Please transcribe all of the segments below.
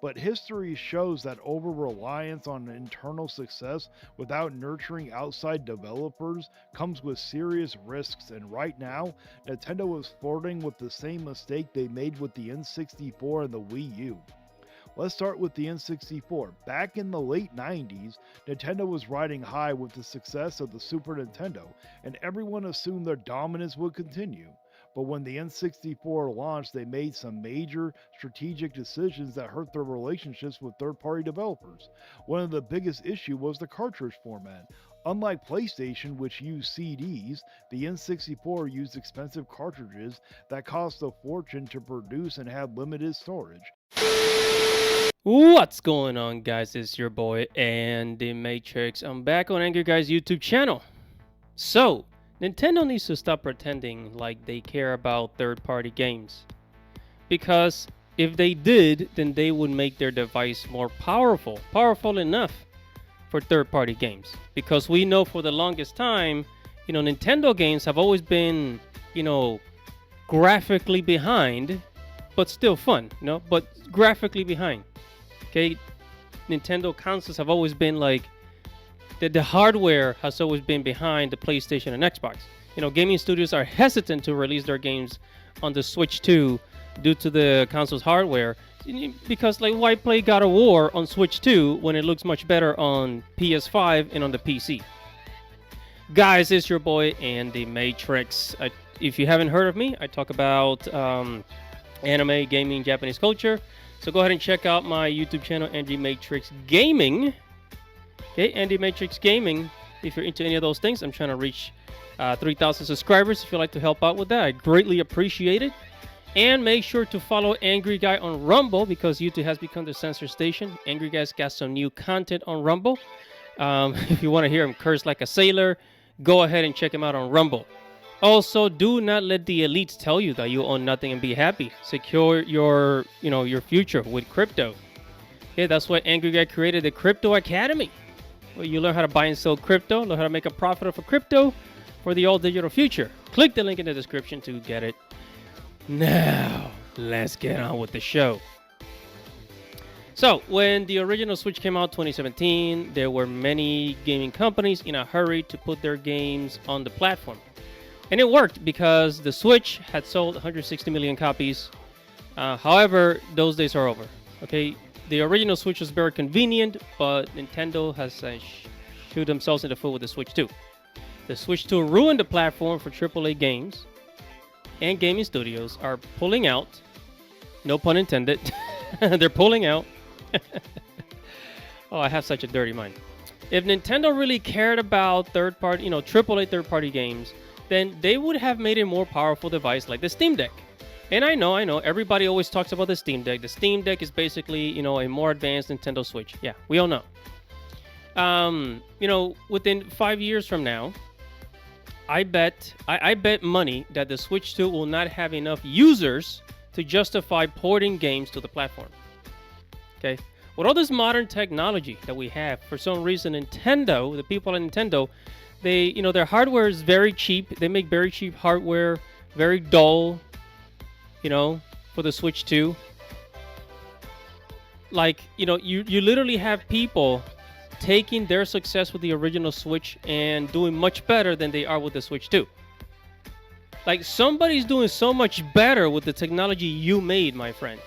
But history shows that over-reliance on internal success without nurturing outside developers comes with serious risks, and right now, Nintendo is flirting with the same mistake they made with the N64 and the Wii U. Let's start with the N64. Back in the late 90s, Nintendo was riding high with the success of the Super Nintendo, and everyone assumed their dominance would continue. But when the N64 launched, they made some major strategic decisions that hurt their relationships with third-party developers. One of the biggest issues was the cartridge format. Unlike PlayStation, which used CDs, the N64 used expensive cartridges that cost a fortune to produce and had limited storage. What's going on, guys? It's your boy Andy Matrix. I'm back on Angry Guys YouTube channel. So, Nintendo needs to stop pretending like they care about third-party games. Because if they did, then they would make their device more powerful enough for third-party games. Because we know for the longest time, Nintendo games have always been, graphically behind, but still fun, but graphically behind. Okay, Nintendo consoles have always been like, the hardware has always been behind the PlayStation and Xbox. Gaming studios are hesitant to release their games on the Switch 2 due to the console's hardware. Because why play God of War on Switch 2 when it looks much better on PS5 and on the PC? Guys, it's your boy Andy Matrix. If you haven't heard of me, I talk about anime, gaming, Japanese culture. So go ahead and check out my YouTube channel, Andy Matrix Gaming. Okay, Andy Matrix Gaming. If you're into any of those things, I'm trying to reach 3,000 subscribers. If you'd like to help out with that, I greatly appreciate it. And make sure to follow Angry Guy on Rumble, because YouTube has become the censor station. Angry Guy's got some new content on Rumble. If you want to hear him curse like a sailor, go ahead and check him out on Rumble. Also, do not let the elites tell you that you own nothing and be happy. Secure your future with crypto. Okay, that's why Angry Guy created the Crypto Academy, where you learn how to buy and sell crypto, learn how to make a profit off of crypto for the all-digital future. Click the link in the description to get it. Now, let's get on with the show. So, when the original Switch came out 2017, there were many gaming companies in a hurry to put their games on the platform. And it worked because the Switch had sold 160 million copies. However, those days are over. Okay, the original Switch was very convenient, but Nintendo has shoot themselves in the foot with the Switch 2. The Switch 2 ruined the platform for AAA games, and gaming studios are pulling out. No pun intended. They're pulling out. Oh, I have such a dirty mind. If Nintendo really cared about third-party, AAA third-party games, then they would have made a more powerful device like the Steam Deck. And I know, everybody always talks about the Steam Deck. The Steam Deck is basically, a more advanced Nintendo Switch. Yeah, we all know. Within 5 years from now, I bet money that the Switch 2 will not have enough users to justify porting games to the platform. Okay? With all this modern technology that we have, for some reason, Nintendo, the people at Nintendo, they, their hardware is very cheap. They make very cheap hardware, very dull, for the Switch 2. You literally have people taking their success with the original Switch and doing much better than they are with the Switch 2. Somebody's doing so much better with the technology you made, my friend.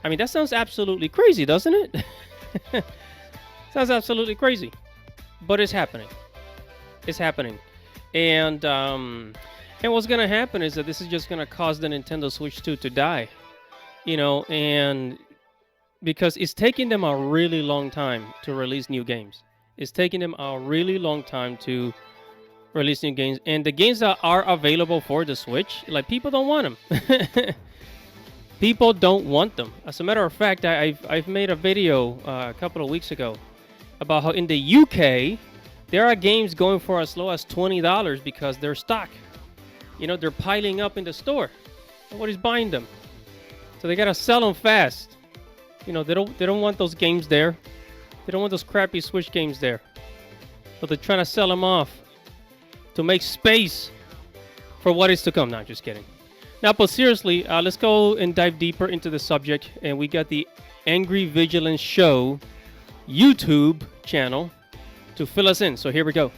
I mean, that sounds absolutely crazy, doesn't it? Sounds absolutely crazy. But it's happening. It's happening. And what's going to happen is that this is just going to cause the Nintendo Switch 2 to die. And because it's taking them a really long time to release new games. It's taking them a really long time to release new games. And the games that are available for the Switch, people don't want them. People don't want them. As a matter of fact, I've made a video a couple of weeks ago about how in the UK, there are games going for as low as $20 because they're stock. They're piling up in the store. Nobody's buying them. So they gotta sell them fast. They don't want those games there. They don't want those crappy Switch games there. But they're trying to sell them off to make space for what is to come. No, just kidding. Now, but seriously, let's go and dive deeper into the subject. And we got the Angry Vigilance Show YouTube channel to fill us in. So here we go.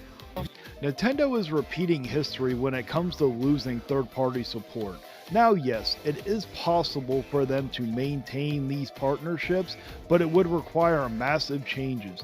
Nintendo is repeating history when it comes to losing third-party support. Now yes, it is possible for them to maintain these partnerships, but it would require massive changes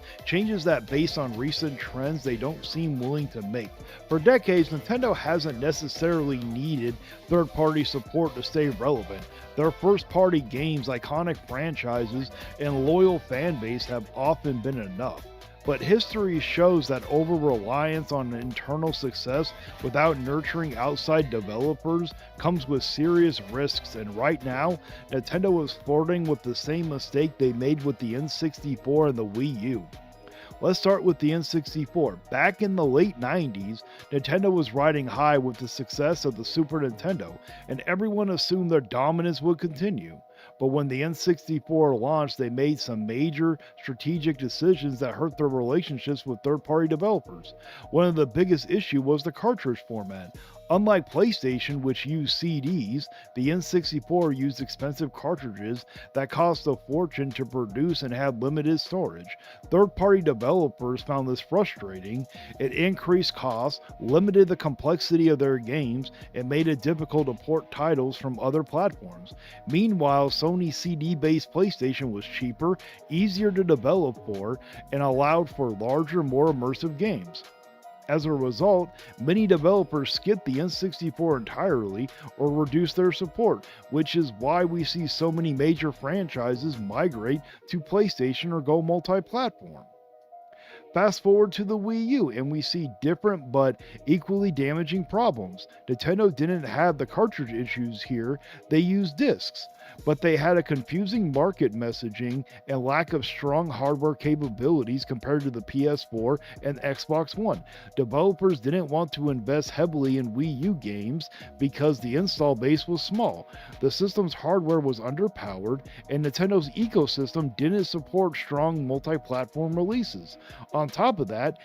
that based on recent trends they don't seem willing to make. For decades, Nintendo hasn't necessarily needed third-party support to stay relevant. Their first-party games, iconic franchises, and loyal fan base have often been enough. But history shows that over-reliance on internal success without nurturing outside developers comes with serious risks, and right now, Nintendo is flirting with the same mistake they made with the N64 and the Wii U. Let's start with the N64. Back in the late 90s, Nintendo was riding high with the success of the Super Nintendo, and everyone assumed their dominance would continue. But when the N64 launched, they made some major strategic decisions that hurt their relationships with third-party developers. One of the biggest issues was the cartridge format. Unlike PlayStation, which used CDs, the N64 used expensive cartridges that cost a fortune to produce and had limited storage. Third-party developers found this frustrating. It increased costs, limited the complexity of their games, and made it difficult to port titles from other platforms. Meanwhile, Sony's CD-based PlayStation was cheaper, easier to develop for, and allowed for larger, more immersive games. As a result, many developers skipped the N64 entirely or reduced their support, which is why we see so many major franchises migrate to PlayStation or go multi-platform. Fast forward to the Wii U and we see different but equally damaging problems. Nintendo didn't have the cartridge issues here, they used discs. But they had a confusing market messaging and lack of strong hardware capabilities compared to the PS4 and Xbox One. Developers didn't want to invest heavily in Wii U games because the install base was small. The system's hardware was underpowered, and Nintendo's ecosystem didn't support strong multi-platform releases. On top of that,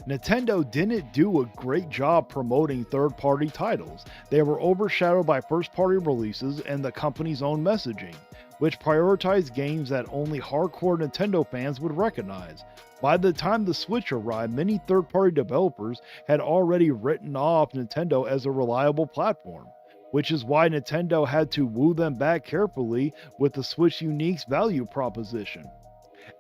Nintendo didn't do a great job promoting third-party titles. They were overshadowed by first-party releases and the company's own messaging, which prioritized games that only hardcore Nintendo fans would recognize. By the time the Switch arrived, many third-party developers had already written off Nintendo as a reliable platform, which is why Nintendo had to woo them back carefully with the Switch Unique's value proposition.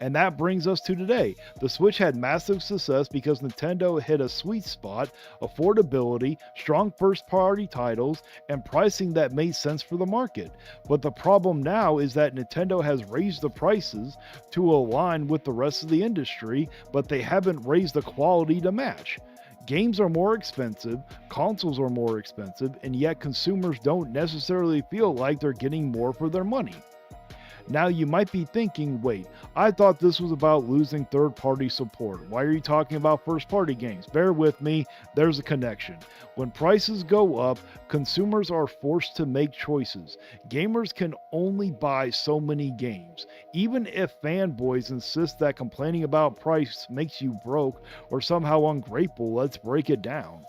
And that brings us to today. The Switch had massive success because Nintendo hit a sweet spot, affordability, strong first-party titles, and pricing that made sense for the market. But the problem now is that Nintendo has raised the prices to align with the rest of the industry, but they haven't raised the quality to match. Games are more expensive, consoles are more expensive, and yet consumers don't necessarily feel like they're getting more for their money. Now you might be thinking, wait, I thought this was about losing third-party support. Why are you talking about first-party games? Bear with me, there's a connection. When prices go up, consumers are forced to make choices. Gamers can only buy so many games. Even if fanboys insist that complaining about price makes you broke or somehow ungrateful, let's break it down.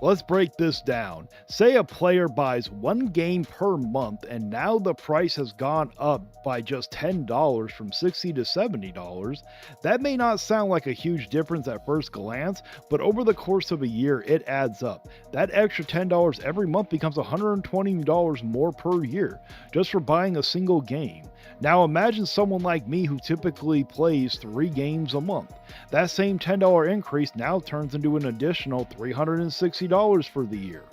Let's break this down. Say a player buys one game per month and now the price has gone up by just $10 from $60 to $70. That may not sound like a huge difference at first glance, but over the course of a year it adds up. That extra $10 every month becomes $120 more per year just for buying a single game. Now imagine someone like me who typically plays 3 games a month. That same $10 increase now turns into an additional $360 for the year,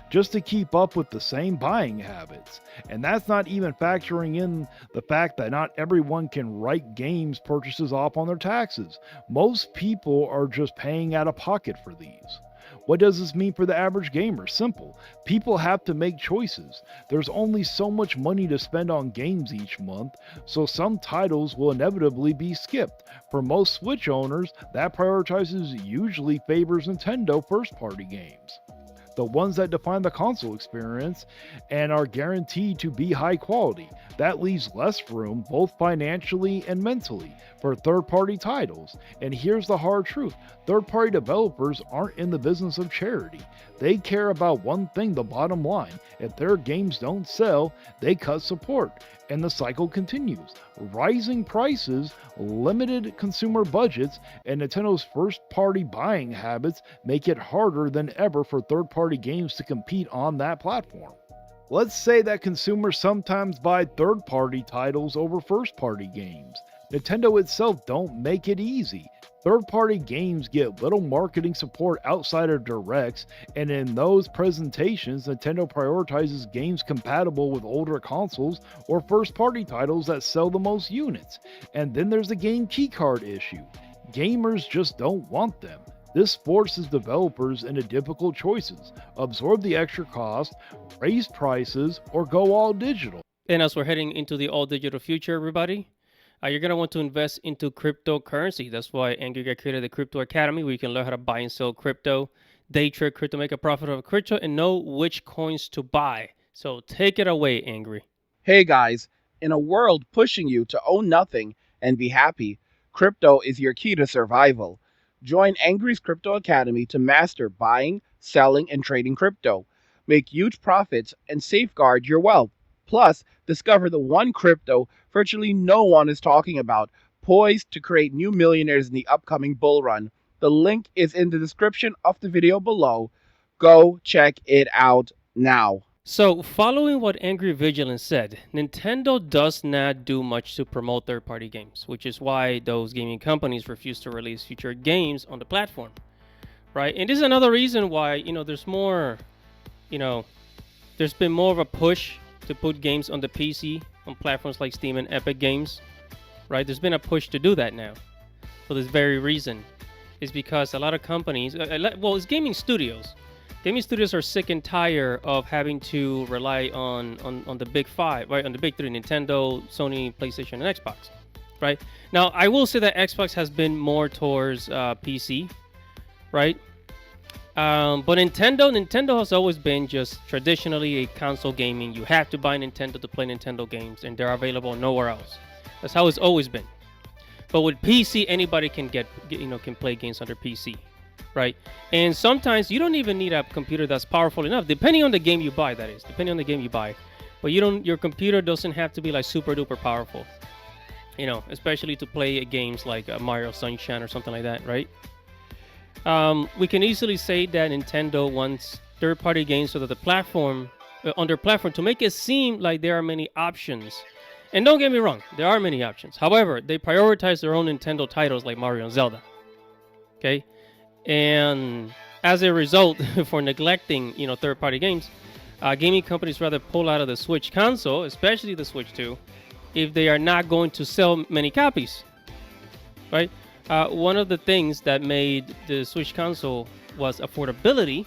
just to keep up with the same buying habits. And that's not even factoring in the fact that not everyone can write games purchases off on their taxes. Most people are just paying out of pocket for these. What does this mean for the average gamer? Simple. People have to make choices. There's only so much money to spend on games each month, so some titles will inevitably be skipped. For most Switch owners, that prioritizes usually favors Nintendo first-party games. the ones that define the console experience and are guaranteed to be high quality. That leaves less room, both financially and mentally, for third-party titles. And here's the hard truth. Third-party developers aren't in the business of charity. They care about one thing, the bottom line. If their games don't sell, they cut support. And the cycle continues. Rising prices, limited consumer budgets, and Nintendo's first-party buying habits make it harder than ever for third-party games to compete on that platform. Let's say that consumers sometimes buy third-party titles over first-party games. Nintendo itself don't make it easy. Third-party games get little marketing support outside of directs, and in those presentations, Nintendo prioritizes games compatible with older consoles or first-party titles that sell the most units. And then there's the game keycard issue. Gamers just don't want them. This forces developers into difficult choices: absorb the extra cost, raise prices, or go all digital. And as we're heading into the all-digital future, everybody, you're going to want to invest into cryptocurrency. That's why Angry created the Crypto Academy, where you can learn how to buy and sell crypto, day trade crypto, make a profit of crypto, and know which coins to buy. So take it away, Angry. Hey guys, in a world pushing you to own nothing and be happy, crypto is your key to survival. Join Angry's Crypto Academy to master buying, selling, and trading crypto. Make huge profits and safeguard your wealth. Plus, discover the one crypto virtually no one is talking about, poised to create new millionaires in the upcoming bull run. The link is in the description of the video below. Go check it out now. So, following what Angry Vigilance said, Nintendo does not do much to promote third-party games, which is why those gaming companies refuse to release future games on the platform, right? And this is another reason why, there's more, there's been more of a push to put games on the PC on platforms like Steam and Epic Games, right? There's been a push to do that now for this very reason. It's because a lot of companies, it's gaming studios. Gaming studios are sick and tired of having to rely on the big five, right? On the big three: Nintendo, Sony, PlayStation, and Xbox, right? Now, I will say that Xbox has been more towards PC, right? But Nintendo has always been just traditionally a console gaming. You have to buy Nintendo to play Nintendo games, and they're available nowhere else. That's how it's always been. But with PC, anybody can can play games on their PC. Right, and sometimes you don't even need a computer that's powerful enough, depending on the game you buy. That is, depending on the game you buy. But your computer doesn't have to be like super duper powerful. Especially to play games like Mario Sunshine or something like that, right? We can easily say that Nintendo wants third-party games so that the platform, on their platform, to make it seem like there are many options. And don't get me wrong, there are many options. However, they prioritize their own Nintendo titles like Mario and Zelda. Okay. And as a result, for neglecting, third-party games, gaming companies rather pull out of the Switch console, especially the Switch 2, if they are not going to sell many copies, right? One of the things that made the Switch console was affordability,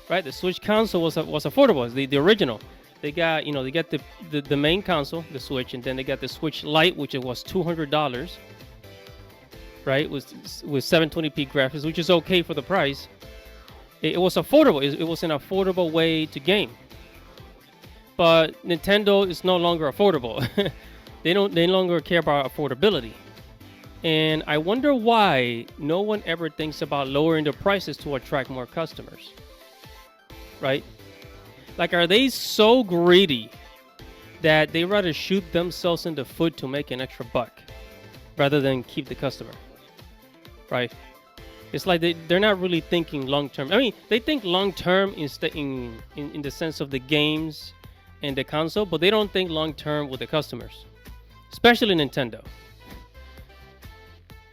right? The Switch console was affordable, the original. They got, the main console, the Switch, and then they got the Switch Lite, which it was $200. Right, with 720p graphics, which is okay for the price. It was affordable. It was an affordable way to game. But Nintendo is no longer affordable. They no longer care about affordability. And I wonder why no one ever thinks about lowering the prices to attract more customers. Right? Like, are they so greedy that they rather shoot themselves in the foot to make an extra buck rather than keep the customer? Right, it's like they're not really thinking long term. I mean, they think long term in the sense of the games and the console, but they don't think long term with the customers, especially Nintendo.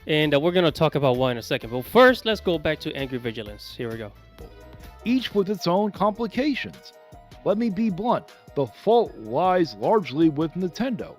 And we're gonna talk about why in a second. But first, let's go back to Angry Vigilance. Here we go. Each with its own complications. Let me be blunt. The fault lies largely with Nintendo.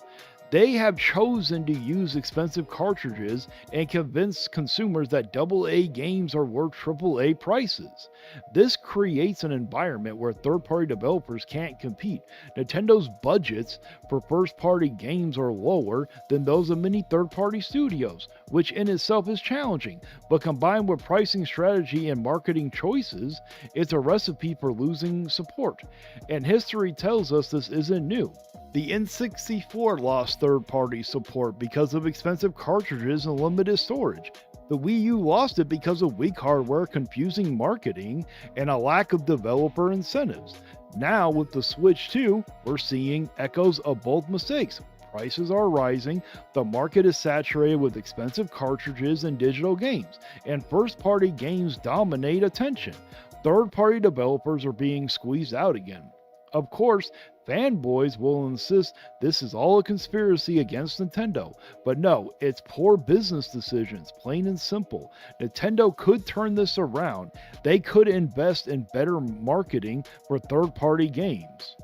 They have chosen to use expensive cartridges and convince consumers that AA games are worth AAA prices. This creates an environment where third party developers can't compete. Nintendo's budgets for first party games are lower than those of many third party studios, which in itself is challenging, but combined with pricing strategy and marketing choices, it's a recipe for losing support. And history tells us this isn't new. The N64 lost third-party support because of expensive cartridges and limited storage. The Wii U lost it because of weak hardware, confusing marketing, and a lack of developer incentives. Now, with the Switch 2, we're seeing echoes of both mistakes. Prices are rising, the market is saturated with expensive cartridges and digital games, and first-party games dominate attention. Third-party developers are being squeezed out again. Of course, fanboys will insist this is all a conspiracy against Nintendo, but no, it's poor business decisions, plain and simple. Nintendo could turn this around. They could invest in better marketing for third-party games,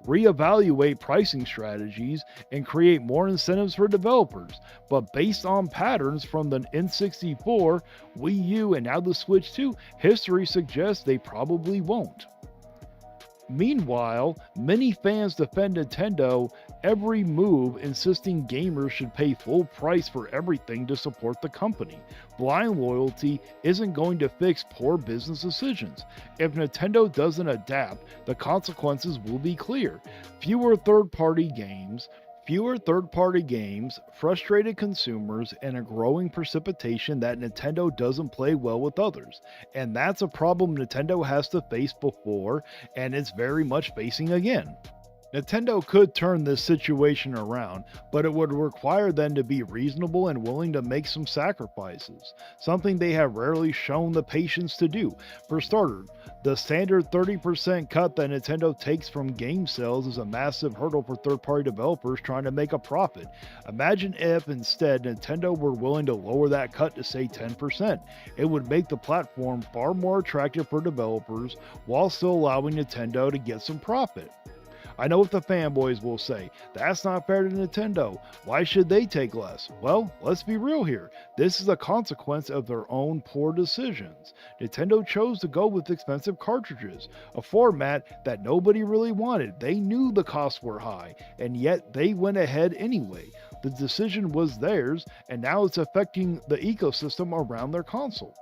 reevaluate pricing strategies, and create more incentives for developers. But based on patterns from the N64, Wii U, and now the Switch 2, history suggests they probably won't. Meanwhile, many fans defend Nintendo every move, insisting gamers should pay full price for everything to support the company. Blind loyalty isn't going to fix poor business decisions. If Nintendo doesn't adapt, the consequences will be clear. Fewer third-party games, frustrated consumers, and a growing precipitation that Nintendo doesn't play well with others. And that's a problem Nintendo has to face before, and it's very much facing again. Nintendo could turn this situation around, but it would require them to be reasonable and willing to make some sacrifices, something they have rarely shown the patience to do. For starters, the standard 30% cut that Nintendo takes from game sales is a massive hurdle for third-party developers trying to make a profit. Imagine if instead Nintendo were willing to lower that cut to say 10%. It would make the platform far more attractive for developers while still allowing Nintendo to get some profit. I know what the fanboys will say, that's not fair to Nintendo, why should they take less? Well, let's be real here, this is a consequence of their own poor decisions. Nintendo chose to go with expensive cartridges, a format that nobody really wanted. They knew the costs were high, and yet they went ahead anyway. The decision was theirs, and now it's affecting the ecosystem around their console.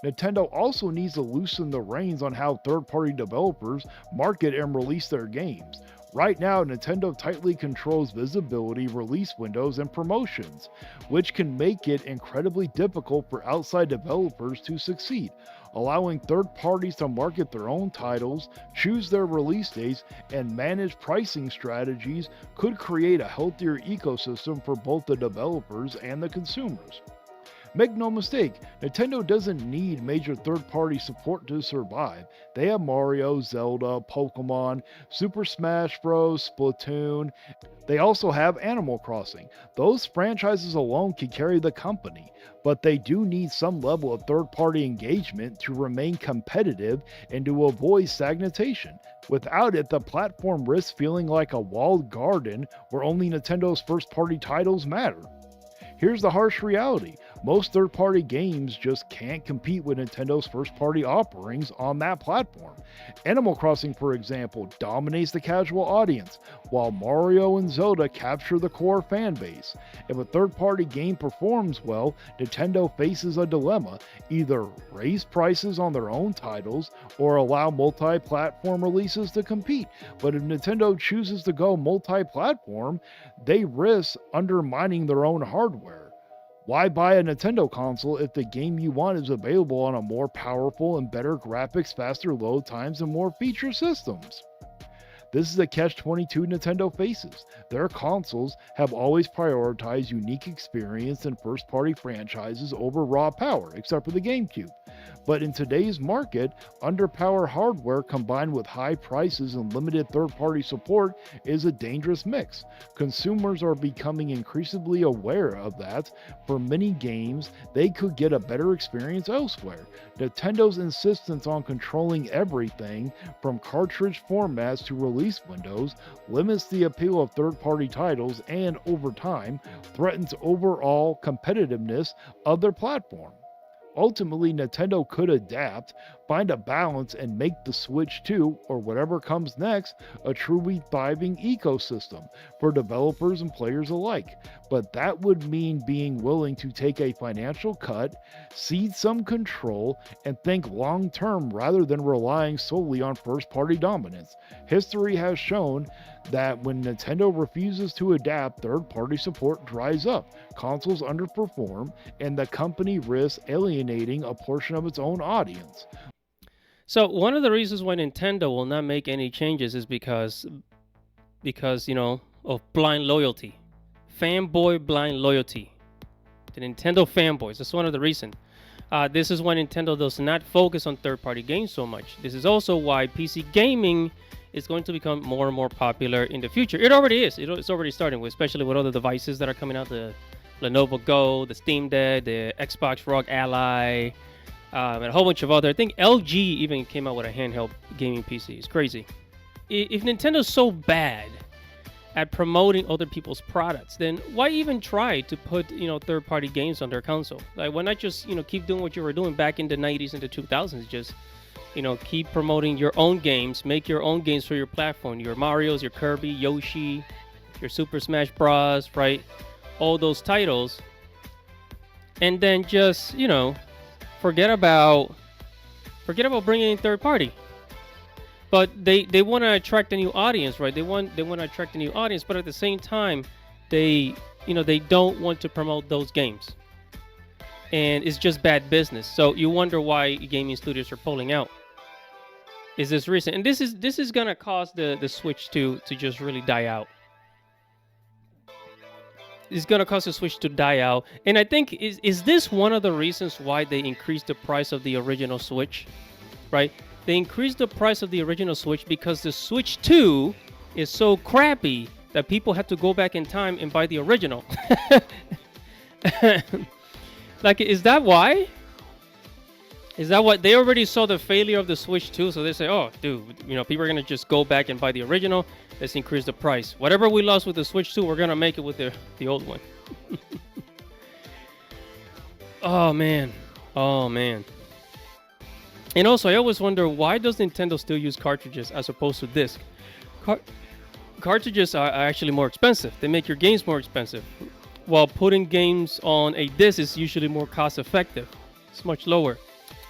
Nintendo also needs to loosen the reins on how third-party developers market and release their games. Right now, Nintendo tightly controls visibility, release windows, and promotions, which can make it incredibly difficult for outside developers to succeed. Allowing third parties to market their own titles, choose their release dates, and manage pricing strategies could create a healthier ecosystem for both the developers and the consumers. Make no mistake, Nintendo doesn't need major third-party support to survive. They have Mario, Zelda, Pokemon, Super Smash Bros., Splatoon. They also have Animal Crossing. Those franchises alone can carry the company, but they do need some level of third-party engagement to remain competitive and to avoid stagnation. Without it, the platform risks feeling like a walled garden where only Nintendo's first-party titles matter. Here's the harsh reality. Most third-party games just can't compete with Nintendo's first-party offerings on that platform. Animal Crossing, for example, dominates the casual audience, while Mario and Zelda capture the core fan base. If a third-party game performs well, Nintendo faces a dilemma: either raise prices on their own titles or allow multi-platform releases to compete. But if Nintendo chooses to go multi-platform, they risk undermining their own hardware. Why buy a Nintendo console if the game you want is available on a more powerful and better graphics, faster load times, and more feature systems? This is the catch-22 Nintendo faces. Their consoles have always prioritized unique experience and first-party franchises over raw power, except for the GameCube. But in today's market, underpowered hardware combined with high prices and limited third-party support is a dangerous mix. Consumers are becoming increasingly aware of that. For many games, they could get a better experience elsewhere. Nintendo's insistence on controlling everything, from cartridge formats to release windows, limits the appeal of third-party titles and, over time, threatens overall competitiveness of their platform. Ultimately, Nintendo could adapt, find a balance, and make the Switch 2, or whatever comes next, a truly thriving ecosystem for developers and players alike. But that would mean being willing to take a financial cut, cede some control, and think long term rather than relying solely on first party dominance. History has shown that when Nintendo refuses to adapt, third-party support dries up, consoles underperform, and the company risks alienating a portion of its own audience. So one of the reasons why Nintendo will not make any changes is because of blind loyalty, fanboy blind loyalty. The Nintendo fanboys. That's one of the reasons. This is why Nintendo does not focus on third-party games so much. This is also why PC gaming is going to become more and more popular in the future. It already is. It's already starting, especially with other devices that are coming out. The Lenovo Go, the Steam Deck, the Xbox ROG Ally, and a whole bunch of other. I think LG even came out with a handheld gaming PC. It's crazy. If Nintendo's so bad at promoting other people's products, then why even try to put third-party games on their console? Like, why not just keep doing what you were doing back in the 90s and the 2000s? Just keep promoting your own games, make your own games for your platform, your Marios, your Kirby, Yoshi, your Super Smash Bros, right? All those titles. And then just, forget about bringing in third party. But they want to attract a new audience, right? They want to attract a new audience, but at the same time, they don't want to promote those games. And it's just bad business. So you wonder why gaming studios are pulling out. Is this recent? And this is gonna cause the Switch to just really die out. It's gonna cause the Switch to die out. And I think is this one of the reasons why they increased the price of the original Switch? Right? They increased the price of the original Switch because the Switch 2 is so crappy that people have to go back in time and buy the original. Like, is that why? Is that what they already saw the failure of the Switch 2? So they say, oh, dude, people are going to just go back and buy the original. Let's increase the price. Whatever we lost with the Switch 2, we're going to make it with the old one. Oh, man. And also, I always wonder, why does Nintendo still use cartridges as opposed to disc? Cartridges are actually more expensive. They make your games more expensive. While putting games on a disc is usually more cost effective. It's much lower.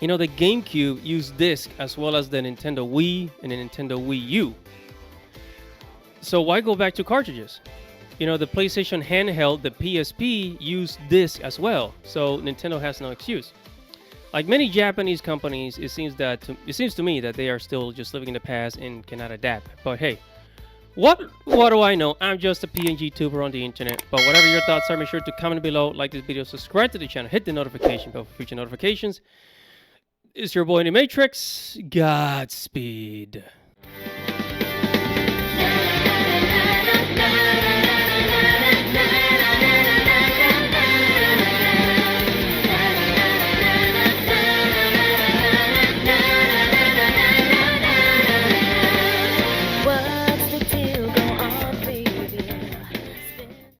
The GameCube used disc as well as the Nintendo Wii and the Nintendo Wii U. So why go back to cartridges? The PlayStation handheld, the PSP, used disc as well. So Nintendo has no excuse. Like many Japanese companies, it seems to me that they are still just living in the past and cannot adapt. But hey, what do I know? I'm just a PNG tuber on the internet. But whatever your thoughts are, make sure to comment below, like this video, subscribe to the channel, hit the notification bell for future notifications. It's your boy in the Matrix. Godspeed.